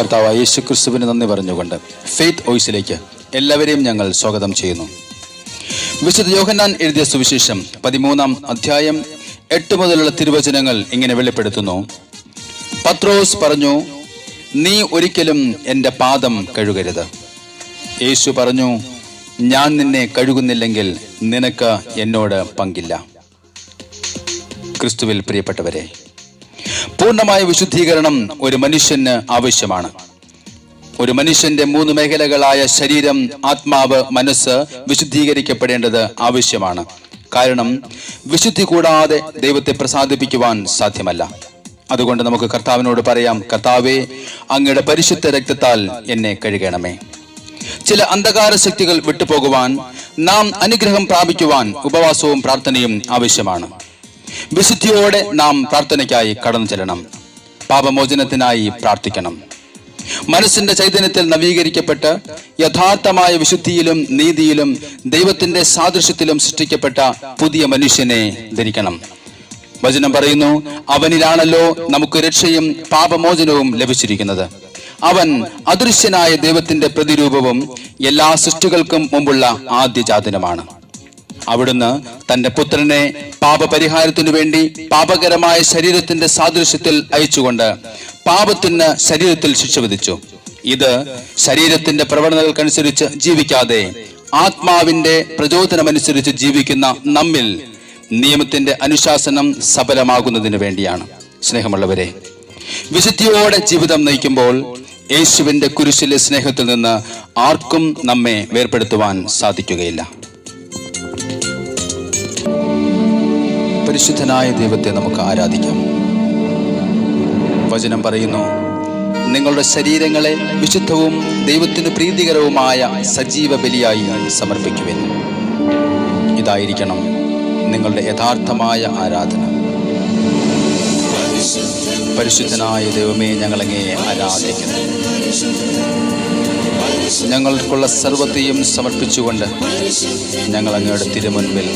കർത്താവായ യേശുക്രിസ്തുവിന് നന്ദി പറഞ്ഞുകൊണ്ട് ഫെയ്ത്ത് വോയിസിലേക്ക് എല്ലാവരെയും ഞങ്ങൾ സ്വാഗതം ചെയ്യുന്നു. വിശുദ്ധ യോഹന്നാൻ എഴുതിയ സുവിശേഷം 13-ാം അധ്യായം 8 മുതലുള്ള തിരുവചനങ്ങൾ ഇങ്ങനെ വെളിപ്പെടുത്തുന്നു. പത്രോസ് പറഞ്ഞു, നീ ഒരിക്കലും എൻ്റെ പാദം കഴുകരുത്. യേശു പറഞ്ഞു, ഞാൻ നിന്നെ കഴുകുന്നില്ലെങ്കിൽ നിനക്ക് എന്നോട് പങ്കില്ല. ക്രിസ്തുവിൽ പ്രിയപ്പെട്ടവരെ, പൂർണ്ണമായ വിശുദ്ധീകരണം ഒരു മനുഷ്യന് ആവശ്യമാണ്. ഒരു മനുഷ്യന്റെ 3 മേഖലകളായ ശരീരം, ആത്മാവ്, മനസ്സ് വിശുദ്ധീകരിക്കപ്പെടേണ്ടത് ആവശ്യമാണ്. കാരണം വിശുദ്ധി കൂടാതെ ദൈവത്തെ പ്രസാദിപ്പിക്കുവാൻ സാധ്യമല്ല. അതുകൊണ്ട് നമുക്ക് കർത്താവിനോട് പറയാം, കർത്താവേ, അങ്ങയുടെ പരിശുദ്ധ രക്തത്താൽ എന്നെ കഴുകണമേ. ചില അന്ധകാര ശക്തികൾ വിട്ടുപോകുവാൻ, നാം അനുഗ്രഹം പ്രാപിക്കുവാൻ ഉപവാസവും പ്രാർത്ഥനയും ആവശ്യമാണ്. വിശുദ്ധിയോടെ നാം പ്രാർത്ഥനയ്ക്കായി കടന്നു ചെല്ലണം. പാപമോചനത്തിനായി പ്രാർത്ഥിക്കണം. മനസ്സിന്റെ ചൈതന്യത്തിൽ നവീകരിക്കപ്പെട്ട് യഥാർത്ഥമായ വിശുദ്ധിയിലും നീതിയിലും ദൈവത്തിന്റെ സാദൃശ്യത്തിലും സൃഷ്ടിക്കപ്പെട്ട പുതിയ മനുഷ്യനെ ധരിക്കണം. വചനം പറയുന്നു, അവനിലാണല്ലോ നമുക്ക് രക്ഷയും പാപമോചനവും ലഭിച്ചിരിക്കുന്നത്. അവൻ അദൃശ്യനായ ദൈവത്തിന്റെ പ്രതിരൂപവും എല്ലാ സൃഷ്ടികൾക്കും മുമ്പുള്ള ആദ്യജാതനുമാണ്. അവിടുന്ന് തന്റെ പുത്രനെ പാപപരിഹാരത്തിനു വേണ്ടി പാപകരമായ ശരീരത്തിന്റെ സാദൃശ്യത്തിൽ അയച്ചുകൊണ്ട് പാപത്തിന് ശരീരത്തിൽ ശിക്ഷ വിധിച്ചു. ഇത് ശരീരത്തിന്റെ പ്രവണതകൾക്കനുസരിച്ച് ജീവിക്കാതെ ആത്മാവിന്റെ പ്രചോദനമനുസരിച്ച് ജീവിക്കുന്ന നമ്മിൽ നിയമത്തിന്റെ അനുശാസനം സഫലമാകുന്നതിന് വേണ്ടിയാണ്. സ്നേഹമുള്ളവരെ, വിശുദ്ധിയോടെ ജീവിതം നയിക്കുമ്പോൾ യേശുവിന്റെ കുരിശിലെ സ്നേഹത്തിൽ നിന്ന് ആർക്കും നമ്മെ വേർപെടുത്തുവാൻ സാധിക്കുകയില്ല. പരിശുദ്ധനായ ദൈവത്തെ നമുക്ക് ആരാധിക്കാം. വചനം പറയുന്നു, നിങ്ങളുടെ ശരീരങ്ങളെ വിശുദ്ധവും ദൈവത്തിന് പ്രീതികരവുമായ സജീവ ബലിയായി സമർപ്പിക്കുവിൻ. ഇതായിരിക്കണം നിങ്ങളുടെ യഥാർത്ഥമായ ആരാധന. പരിശുദ്ധനായ ദൈവമേ, ഞങ്ങളങ്ങേ ആരാധിക്കുന്നു. ഞങ്ങൾക്കുള്ള സർവ്വത്തെയും സമർപ്പിച്ചുകൊണ്ട് ഞങ്ങൾ അങ്ങയുടെ തിരുമുൻപിൽ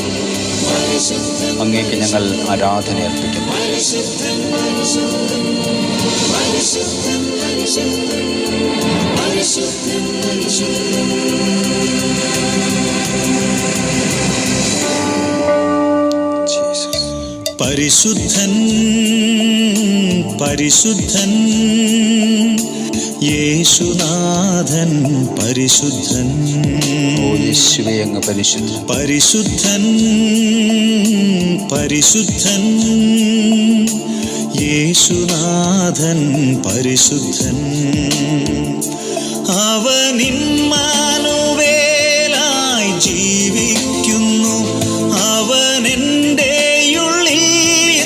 അങ്ങേക്ക് ഞങ്ങൾ ആരാധന അർപ്പിക്കുന്നു. പരിശുദ്ധൻ പരിശുദ്ധൻ യേശുനാഥൻ പരിശുദ്ധൻ. യേശുവേ, അങ്ങ് പരിശുദ്ധൻ. പരിശുദ്ധൻ പരിശുദ്ധൻ യേശുനാഥൻ പരിശുദ്ധൻ. അവൻ ഇമ്മാനുവേലായി ജീവിക്കുന്നു. അവൻ എൻ്റെ ഉള്ളിൽ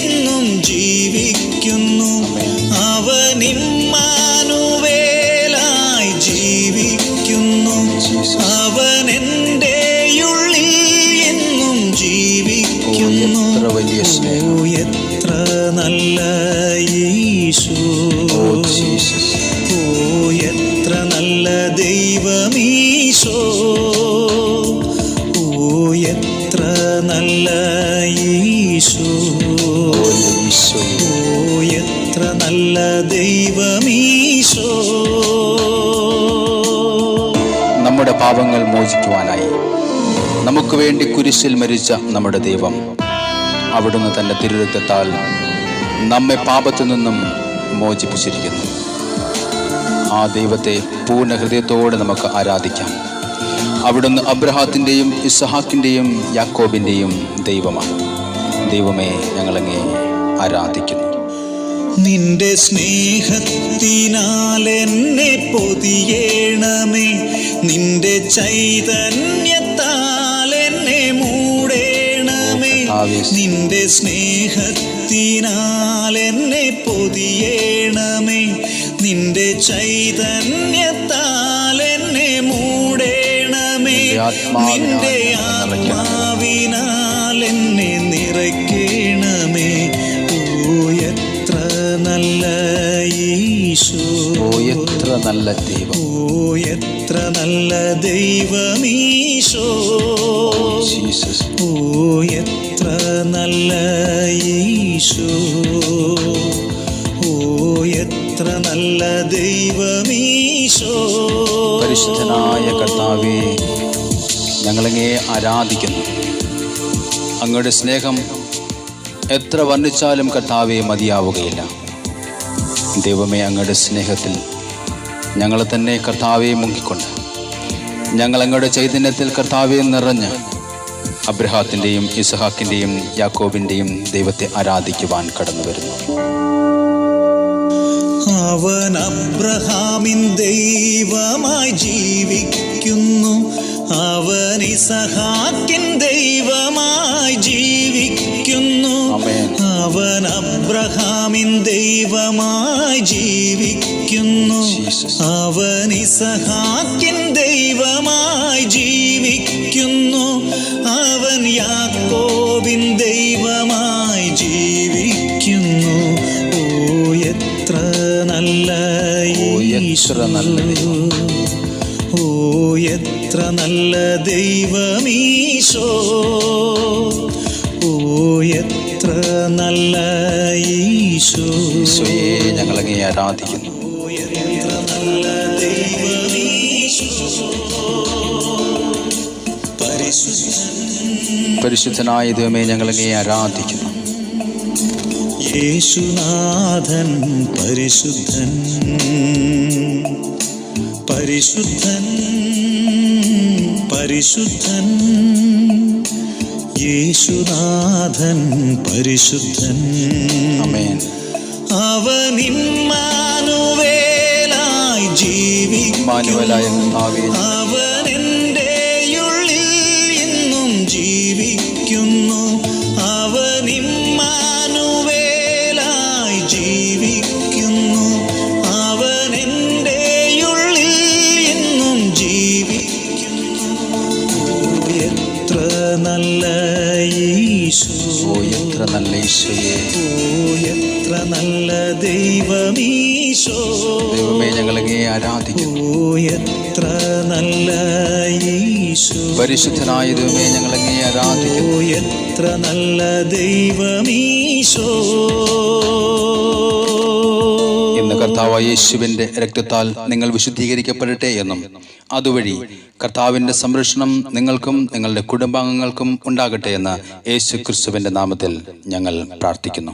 എന്നും ജീവിക്കുന്നു. അവൻ ഇമ്മാനുവേലായി ജീവിക്കുന്നു. അവൻ എൻ്റെ ഉള്ളിൽ എന്നും ജീവിക്കുന്നു. ഓ, എത്ര നല്ല യേശു! ഓ, എത്ര നല്ല ദൈവമീശോ! ഓ, എത്ര നല്ല യേശു! ഓ, എത്ര നല്ല ദൈവമീശോ! നമ്മുടെ പാപങ്ങൾ മോചിക്കുവാനായി നമുക്ക് വേണ്ടി കുരിശിൽ മരിച്ച നമ്മുടെ ദൈവം അവിടുന്ന് തന്റെ തിരുരക്തത്താൽ നമ്മെ പാപത്തിൽ നിന്നും മോചിപ്പിച്ചിരിക്കുന്നു. ആ ദൈവത്തെ പൂർണ്ണ ഹൃദയത്തോടെ നമുക്ക് ആരാധിക്കാം. അവിടുന്ന് അബ്രഹാത്തിൻ്റെയും ഇസ്ഹാക്കിൻ്റെയും യാക്കോബിൻ്റെയും ദൈവമാണ്. ദൈവമേ, ഞങ്ങളങ്ങേ ആരാധിക്കുന്നു. നിന്റെ സ്നേഹത്തിനാൽ എന്നെ പൊതിയേണമേ. നിന്റെ ചൈതന്യത്താൽ എന്നെ മൂടേണമേ. നിന്റെ സ്നേഹത്തിനാൽ എന്നെ പൊതിയേണമേ. നിന്റെ ചൈതന്യത്താൽ എന്നെ മൂടേണമേ. നിന്റെ ആത്മാവിനാൽ എന്നെ നിറയ്ക്കണമേ. ഓ, എത്ര നല്ല യേശു! ഓ, എത്ര നല്ല ദൈവം! ഓ, എത്ര നല്ല ദൈവമീശോ! ഓ, എത്ര നല്ല യേശു! ഓ, എത്ര നല്ല ദൈവമീശോ. പരിശുദ്ധനായ കർത്താവേ, ഞങ്ങളങ്ങേ ആരാധിക്കുന്നു. അങ്ങയുടെ സ്നേഹം എത്ര വർണ്ണിച്ചാലും കർത്താവെ മതിയാവുകയില്ല. ദൈവമേ, അങ്ങയുടെ സ്നേഹത്തിൽ ഞങ്ങളെ തന്നെ കർത്താവെ മുങ്ങിക്കൊണ്ട് ഞങ്ങൾ അങ്ങയുടെ ചൈതന്യത്തിൽ കർത്താവെ നിറഞ്ഞ് അബ്രഹാത്തിൻ്റെയും ഇസഹാക്കിൻ്റെയും യാക്കോബിൻ്റെയും ദൈവത്തെ ആരാധിക്കുവാൻ കടന്നു വരുന്നു. അവൻ അബ്രഹാമിൻ ദൈവമായി ജീവിക്കുന്നു, അവൻ ഇസഹാക്കിൻ ദൈവമായി ജീവിക്കുന്നു. അവൻ അബ്രഹാമിൻ ദൈവമായി ജീവിക്കുന്നു, അവൻ ഇസഹാക്കിൻ ദൈവമായി ജീവിക്കുന്നു. അവൻ യാക്കോബിൻ ദൈവമായി ജീവിക്കുന്നു. ഓ എത്ര നല്ല ഈശോ, ഓ എത്ര നല്ല ദൈവമീശോ, ഓ എത്ര നല്ല ഈശോ. ഈശോയെ, ഞങ്ങളങ്ങേ ആരാധിക്കുന്നു. എത്ര നല്ല ദൈവമീശോ. പരിശുദ്ധനായ ദൈവമേ, ഞങ്ങളങ്ങേ ആരാധിക്കുന്നു. യേശുനാഥൻ പരിശുദ്ധൻ, പരിശുദ്ധൻ, പരിശുദ്ധൻ. യേശുനാഥൻ പരിശുദ്ധൻ. ആമേൻ. അവൻ ഇമ്മാനുവേലായി ജീവിക്കുന്നു, അവൻ എൻ്റെ ഉള്ളിൽ ഇന്നും ജീവിക്കുന്നു. അവൻ ഇമ്മാനുവേലായി ജീവിക്കുന്നു, അവൻ എൻ്റെ ഉള്ളിൽ ഇന്നും ജീവിക്കുന്നു. എത്ര നല്ല ഈശോ, എത്ര നല്ല ഈശോയെ, എത്ര നല്ല ദൈവമീശോ. ദൈവമേ, ഞങ്ങളങ്ങേ ആരാധിക്കുന്നു. എത്ര നല്ല ഈശോ. പരിശുദ്ധനായ ദൈവമേ, ഞങ്ങളങ്ങേ ആരാധിക്കുന്നു. എത്ര നല്ല ദൈവമീശോ. ഇന്ന് കർത്താവായ യേശുവിന്റെ രക്തത്താൽ നിങ്ങൾ വിശുദ്ധീകരിക്കപ്പെടട്ടെ എന്നും അതുവഴി കർത്താവിന്റെ സംരക്ഷണം നിങ്ങൾക്കും നിങ്ങളുടെ കുടുംബാംഗങ്ങൾക്കും ഉണ്ടാകട്ടെ എന്ന് യേശു ക്രിസ്തുവിന്റെ നാമത്തിൽ ഞങ്ങൾ പ്രാർത്ഥിക്കുന്നു.